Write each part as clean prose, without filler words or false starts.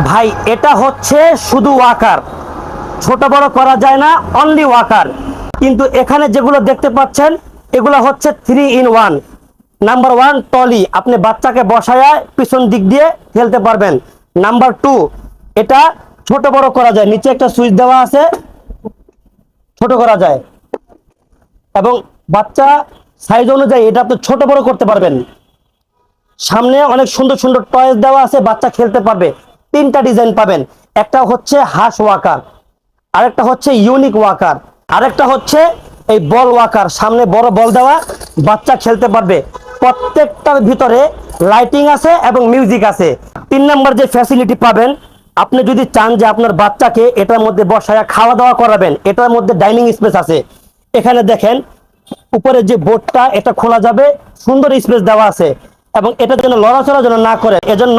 ভাই এটা হচ্ছে শুধু ওয়াকার, ছোট বড় করা যায় না, অনলি ওয়াকার। কিন্তু এখানে যেগুলো দেখতে পাচ্ছেন এগুলো হচ্ছে 3 in 1। নাম্বার 1 টলি, আপনি বাচ্চাকে বসায় পিছন দিক দিয়ে খেলতে পারবেন। নাম্বার 2 এটা ছোট বড় করা যায়, নিচে একটা সুইচ দেওয়া আছে, ছোট করা যায় এবং বাচ্চা সাইজ অনুযায়ী এটা আপনি ছোট বড় করতে পারবেন। সামনে অনেক সুন্দর সুন্দর টয়েস দেওয়া আছে, বাচ্চা খেলতে পারবে। 3টা ডিজাইন পাবেন, একটা হচ্ছে হাঁস ওয়াকার, আরেকটা হচ্ছে ইউনিক ওয়াকার, আরেকটা হচ্ছে এই বল ওয়াকার, সামনে বড় বল দেওয়া, বাচ্চা খেলতে পারবে। প্রত্যেকটার ভিতরে লাইটিং আছে এবং মিউজিক আছে। 3 নাম্বার যে ফ্যাসিলিটি পাবেন, আপনি যদি চান যে আপনার বাচ্চাকে এটার মধ্যে বসায় খাওয়া দাওয়া করাবেন, এটার মধ্যে ডাইনিং স্পেস আছে। এখানে দেখেন উপরে যে বোর্ডটা, এটা খোলা যাবে, সুন্দর স্পেস দেওয়া আছে এবং এটা যেন লড়াচড়া যেন না করে এজন্য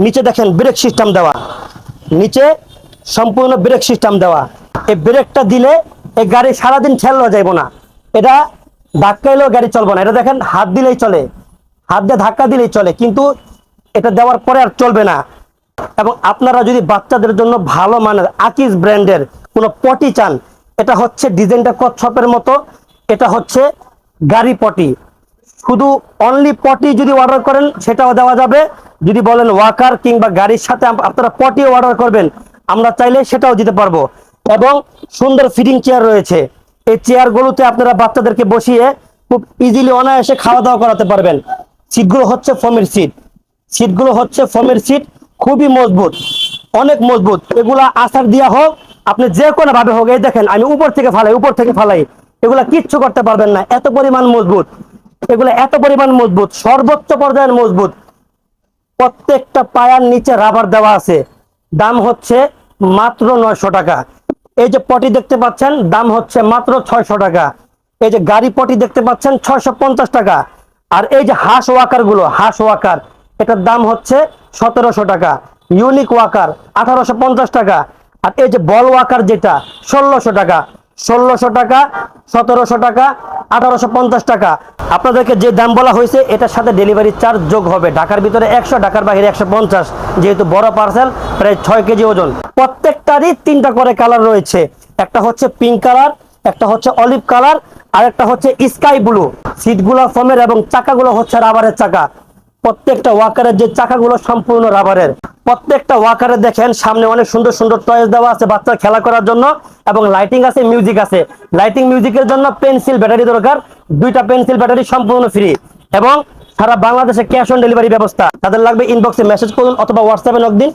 নিচে দেখেন ব্রেক সিস্টেম দেওয়া, নিচে সম্পূর্ণ ব্রেক সিস্টেম দেওয়া। এই ব্রেকটা দিলে এই গাড়ি সারাদিন ঠেললো যাইব না, এটা ধাক্কাইলেও গাড়ি চলবে না। এটা দেখেন হাত দিলেই চলে, হাত দিয়ে ধাক্কা দিলেই চলে, কিন্তু এটা দেওয়ার পরে আর চলবে না। এবং আপনারা যদি বাচ্চাদের জন্য ভালো মানের আকিজ ব্র্যান্ডের কোনো পটি চান, এটা হচ্ছে ডিজাইনটা কচ্ছপের মতো, এটা হচ্ছে গাড়ি পটি। শুধু অনলি পটি যদি অর্ডার করেন সেটাও দেওয়া যাবে, যদি বলেন ওয়াকার কিংবা গাড়ির সাথে আপনারা পটিও অর্ডার করবেন, আমরা চাইলে সেটাও দিতে পারবো। এবং সুন্দর ফিটিং চেয়ার রয়েছে, এই চেয়ারগুলোতে আপনারা বাচ্চাদেরকে বসিয়ে খুব ইজিলি অনায়াসে খাওয়া দাওয়া করাতে পারবেন। সিটগুলো হচ্ছে ফোমের সিট, সিটগুলো হচ্ছে ফোমের সিট, খুবই মজবুত, অনেক মজবুত। এগুলা আসার দিয়া হোক, আপনি যে কোনো ভাবে হোক, এই দেখেন আমি উপর থেকে ফালাই, এগুলা কিচ্ছু করতে পারবেন না, এত পরিমাণ মজবুত। এগুলো এত পরিমাণ মজবুত, সর্বোচ্চ পর্যায়ের মজবুত। প্রত্যেকটা পায়ার নিচে রাবার দেওয়া আছে। দাম হচ্ছে মাত্র 900 টাকা। এই যে পটি দেখতে পাচ্ছেন, দাম হচ্ছে মাত্র 600 টাকা। এই যে গাড়ি পটি দেখতে পাচ্ছেন 650 টাকা। আর এই যে হাঁস ওয়াকার গুলো, হাঁস ওয়াকার, এটার দাম হচ্ছে 1700 টাকা। ইউনিক ওয়াকার 1850 টাকা। আর এই যে বল ওয়াকার যেটা 1600 টাকা, 1600 টাকা, 1700 টাকা, 1850 টাকা। আপনাদেরকে যে দাম বলা হয়েছে এটার সাথে ডেলিভারি চার্জ যোগ হবে। ঢাকার ভিতরে 100, ঢাকার বাইরে 150, যেহেতু বড় পার্সেল, প্রায় 6 কেজি ওজন। প্রত্যেকটারই 3টা করে কালার রয়েছে, একটা হচ্ছে পিঙ্ক কালার, একটা হচ্ছে অলিভ কালার, আর একটা হচ্ছে স্কাই ব্লু। সিটগুলো ফোমের এবং চাকাগুলো হচ্ছে রাবারের চাকা। প্রত্যেকটা ওয়াকারের যে চাকাগুলো সম্পূর্ণ রাবারের। প্রত্যেকটা ওয়াকারে দেখেন সামনে অনেক সুন্দর সুন্দর টয়েস দেওয়া আছে বাচ্চা খেলা করার জন্য, এবং লাইটিং আছে, মিউজিক আছে। লাইটিং মিউজিকের জন্য পেন্সিল ব্যাটারি দরকার, 2টা পেন্সিল ব্যাটারি সম্পূর্ণ ফ্রি। এবং সারা বাংলাদেশে ক্যাশ অন ডেলিভারি ব্যবস্থা। তাদের লাগবে ইনবক্সে মেসেজ করুন অথবা হোয়াটসঅ্যাপে নক দিন।